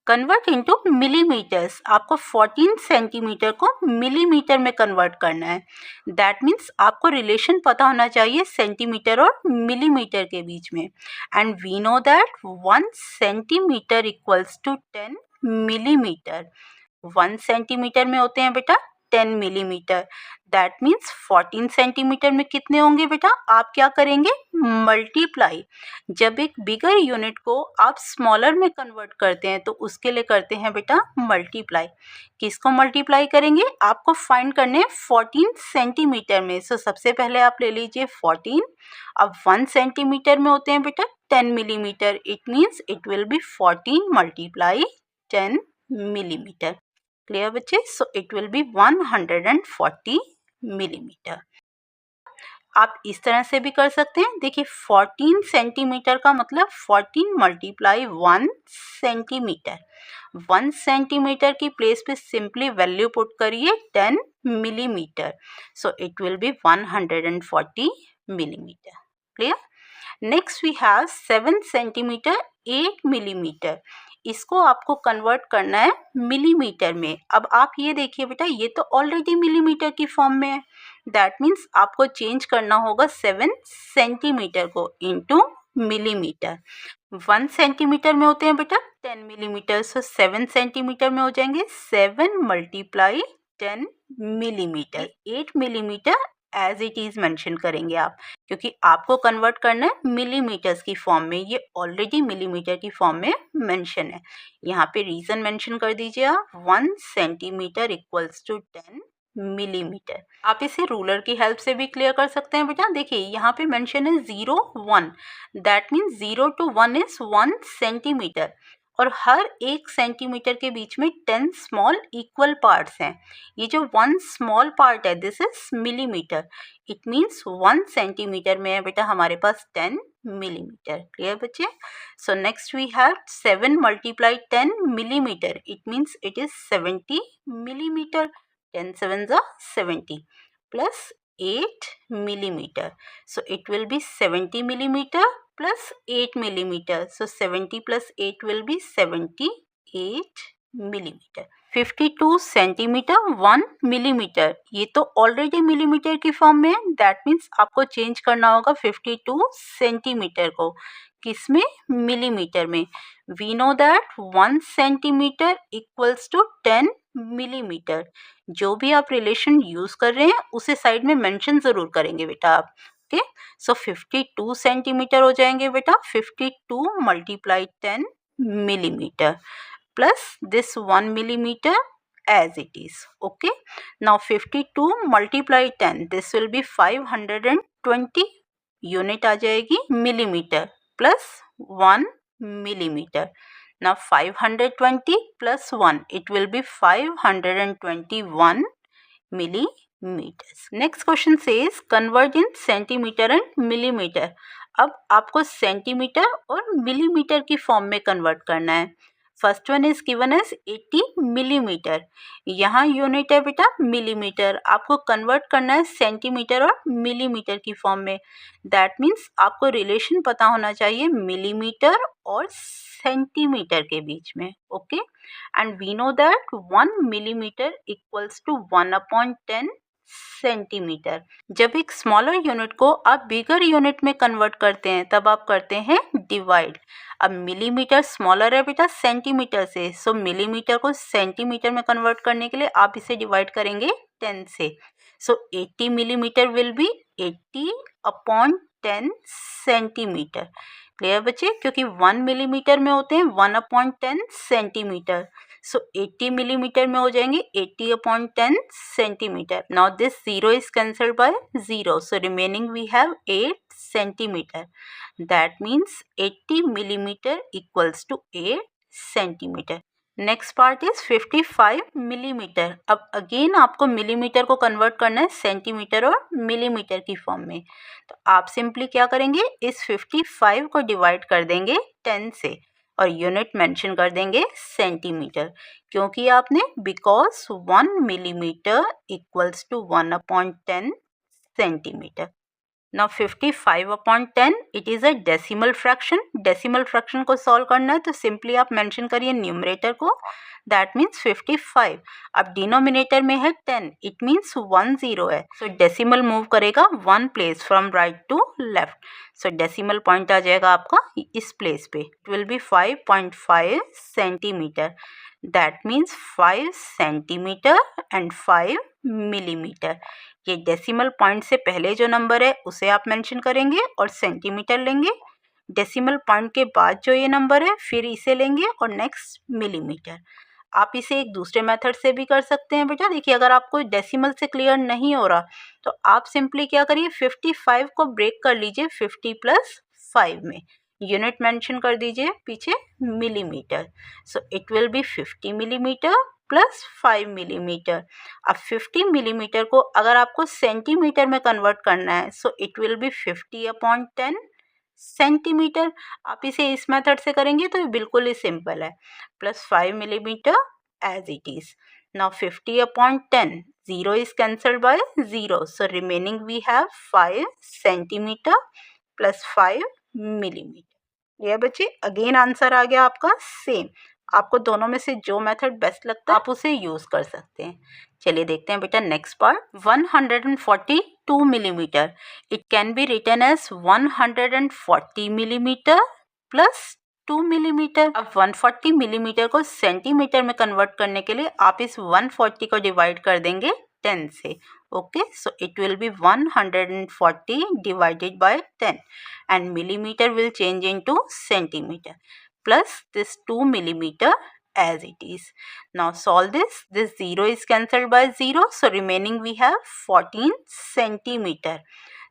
Convert into millimetres, आपको 14 centimetre को millimetre में कन्वर्ट करना है। दैट मीन्स आपको रिलेशन पता होना चाहिए सेंटीमीटर और मिलीमीटर के बीच में। And we know that 1 centimetre equals to 10 millimetre. 1 centimetre में होते हैं बेटा 10 मिलीमीटर। दैट मीन्स 14 सेंटीमीटर में कितने होंगे बेटा? आप क्या करेंगे? मल्टीप्लाई। जब एक बिगर यूनिट को आप स्मॉलर में कन्वर्ट करते हैं तो उसके लिए करते हैं बेटा मल्टीप्लाई। किसको मल्टीप्लाई करेंगे? आपको फाइंड करने हैं 14 सेंटीमीटर में। सो सबसे पहले आप ले लीजिए 14। अब 1 सेंटीमीटर में होते हैं बेटा 10 millimetre. It means it will be 14 multiply 10 millimetre. Clear बच्चे? So it will be 140 millimetre. आप इस तरह से भी कर सकते हैं। देखिए 14 सेंटीमीटर का मतलब 14 मल्टीप्लाई 1 सेंटीमीटर। 1 सेंटीमीटर की प्लेस पे सिंपली वैल्यू पुट करिए 10 millimetre. So it will be 140 millimetre. Clear? Next we have 7 centimetre 8 millimetre. इसको आपको कन्वर्ट करना है मिलीमीटर में। अब आप ये देखिए बेटा, ये तो ऑलरेडी मिलीमीटर की फॉर्म में है। दैट मीन्स आपको चेंज करना होगा 7 सेंटीमीटर को इनटू मिलीमीटर। 1 सेंटीमीटर में होते हैं बेटा 10 मिलीमीटर। सो 7 सेंटीमीटर में हो जाएंगे 7 multiply 10 millimetre. 8 millimetre as it is mention करेंगे आप, क्योंकि आपको कन्वर्ट करना है मिलीमीटर्स की फॉर्म में। ये ऑलरेडी मिलीमीटर की फॉर्म में मेंशन है। यहाँ पे रीजन मेंशन कर दीजिए आप। 1 सेंटीमीटर इक्वल्स टू 10 मिलीमीटर। आप इसे रूलर की हेल्प से भी क्लियर कर सकते हैं बेटा। देखिए यहाँ पे मेंशन है 0 1। That means 0 to 1 is 1 centimetre. और हर 1 सेंटीमीटर के बीच में 10 स्मॉल इक्वल पार्ट्स हैं। ये जो 1 स्मॉल पार्ट है this is millimetre. It means 1 centimetre में है बेटा हमारे पास 10 मिलीमीटर। क्लियर बच्चे? So next we have 7 multiply 10 millimetre. It means it is 70 millimetre. 10 sevens are 70 plus 8 millimeter. So it will be 70 millimeter plus 8 millimeter. So 70 plus 8 will be 78 millimeter. 52 centimetre 1 millimetre. ये तो already millimetre की form में है। That means आपको change करना होगा 52 centimetre को किसमें? मिलीमीटर में। We know that 1 centimetre equals to 10 millimetre. जो भी आप रिलेशन यूज कर रहे हैं उसे साइड में मेंशन जरूर करेंगे बेटा आप। ओके, सो 52 सेंटीमीटर हो जाएंगे बेटा। 52 multiply 10 millimetre plus this 1 millimeter as it is. Okay, now 52 multiply 10, this will be 520 unit आ जाएगी millimeter plus 1 millimeter. Now 520 plus 1, it will be 521 millimeters. Next question says convert in centimeter and millimeter. अब आपको centimetre और millimetre की form में convert करना है। First one is given as 80 millimetre. यहाँ unit है बेटा मिलीमीटर। आपको कन्वर्ट करना है सेंटीमीटर और मिलीमीटर की फॉर्म में। दैट मीन्स आपको रिलेशन पता होना चाहिए मिलीमीटर और सेंटीमीटर के बीच में। Okay, and we know that 1 millimetre equals to 1/10 centimetre. जब एक स्मॉलर यूनिट को आप बिगर यूनिट में कन्वर्ट करते हैं तब आप करते हैं डिवाइड। अब मिलीमीटर स्मॉलर है बेटा सेंटीमीटर से, सो मिलीमीटर को सेंटीमीटर में कन्वर्ट करने के लिए आप इसे डिवाइड करेंगे 10 से। सो 80 millimetre will be 80/10 centimetre. Clear बच्चे? क्योंकि 1 मिलीमीटर में होते हैं 1/10 सेंटीमीटर। सो 80 मिलीमीटर में हो जाएंगे 80/10 centimetre. Now this 0 is cancelled by 0, so remaining we have 8 centimeter. That means 80 millimeter equals to 8 centimeter. Next part is 55 millimetre. अब अगेन आपको मिलीमीटर को कन्वर्ट करना है सेंटीमीटर और मिलीमीटर की फॉर्म में। तो आप सिंपली क्या करेंगे, इस 55 को डिवाइड कर देंगे 10 से और यूनिट मेंशन कर देंगे सेंटीमीटर, क्योंकि आपने because 1 millimetre equals to 1/10 centimetre. Now 55/10 it is a decimal fraction. Decimal fraction को सॉल्व करना है तो सिंपली आप मेंशन करिए न्यूमरेटर को, दैट मीन्स 55। अब डिनोमिनेटर में है 10, इट मीन्स 1 0 है, सो डेसिमल मूव करेगा 1 place from right to left, so decimal point आ जाएगा आपका इस प्लेस पे। It will be 5.5 centimetre, that means 5 centimetre and 5 millimetre. ये डेसिमल पॉइंट से पहले जो नंबर है उसे आप मेंशन करेंगे और सेंटीमीटर लेंगे, डेसिमल पॉइंट के बाद जो ये नंबर है फिर इसे लेंगे और नेक्स्ट मिलीमीटर। आप इसे एक दूसरे मेथड से भी कर सकते हैं बेटा। देखिए अगर आपको डेसिमल से क्लियर नहीं हो रहा तो आप सिंपली क्या करिए 55 को ब्रेक कर लीजिए 50 + 5 में, यूनिट मेंशन कर दीजिए पीछे millimetre, so it will B 50 millimetre plus 5 millimetre. अब 50 मिलीमीटर को अगर आपको सेंटीमीटर में कन्वर्ट करना है so it will be 50/10 centimetre. आप इसे इस मेथड से करेंगे तो ये बिल्कुल ही सिंपल है, plus 5 millimetre as it is. Now 50/10, 0 is cancelled by 0, so remaining we have 5 centimetre plus 5 millimetre. ये बच्चे अगेन आंसर आ गया आपका सेम। आपको दोनों में से जो मेथड बेस्ट लगता है आप उसे यूज कर सकते हैं। चलिए देखते हैं बेटा next part. 142 millimetre, it can be written as 140 millimetre plus 2 millimetre. अब 140 मिलीमीटर को सेंटीमीटर में कन्वर्ट करने के लिए आप इस 140 को डिवाइड कर देंगे 10 से। Okay, so it will be 140 divided by 10 and millimeter will change into centimeter plus this 2 millimeter as it is. Now solve this. This 0 is cancelled by 0, so remaining we have 14 centimeter.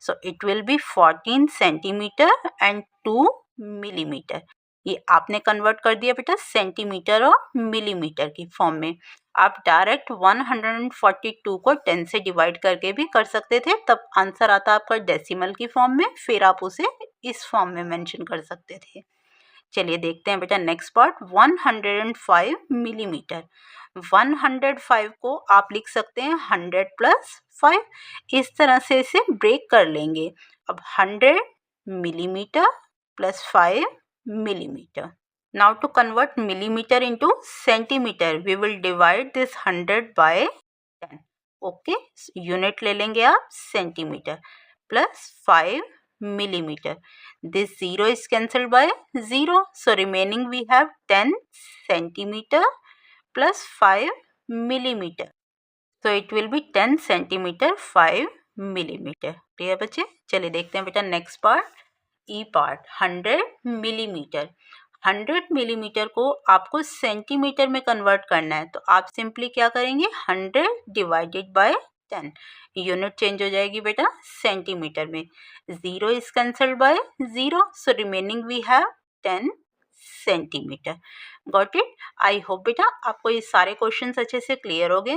So it will be 14 centimeter and 2 millimeter. ये आपने convert कर दिया बेटा centimetre और millimetre की form में। आप direct 142 को 10 से डिवाइड करके भी कर सकते थे, तब आंसर आता आपका डेसिमल की फॉर्म में, फिर आप उसे इस फॉर्म में मेंशन कर सकते थे। चलिए देखते हैं बेटा नेक्स्ट पार्ट। 105 मिलीमीटर, 105 को आप लिख सकते हैं 100 + 5, इस तरह से इसे ब्रेक कर लेंगे। अब 100 millimetre plus 5 millimeter. Now to convert millimeter into centimeter, we will divide this 100 by 10. Okay, unit ले लेंगे आप centimeter plus 5 millimeter. This 0 is cancelled by 0, so remaining we have 10 centimeter plus 5 millimeter. So it will be 10 centimeter 5 millimeter. ठीक है बच्चे, चलिए देखते हैं बेटा नेक्स्ट पार्ट। ई पार्ट 100 मिलीमीटर। 100 मिलीमीटर को आपको सेंटीमीटर में कन्वर्ट करना है तो आप सिंपली क्या करेंगे 100 डिवाइडेड बाय 10, यूनिट चेंज हो जाएगी बेटा सेंटीमीटर में। 0 is cancelled by 0, so remaining we have 10 centimetre. Got it? I hope बेटा आपको ये सारे क्वेश्चंस अच्छे से क्लियर हो गए।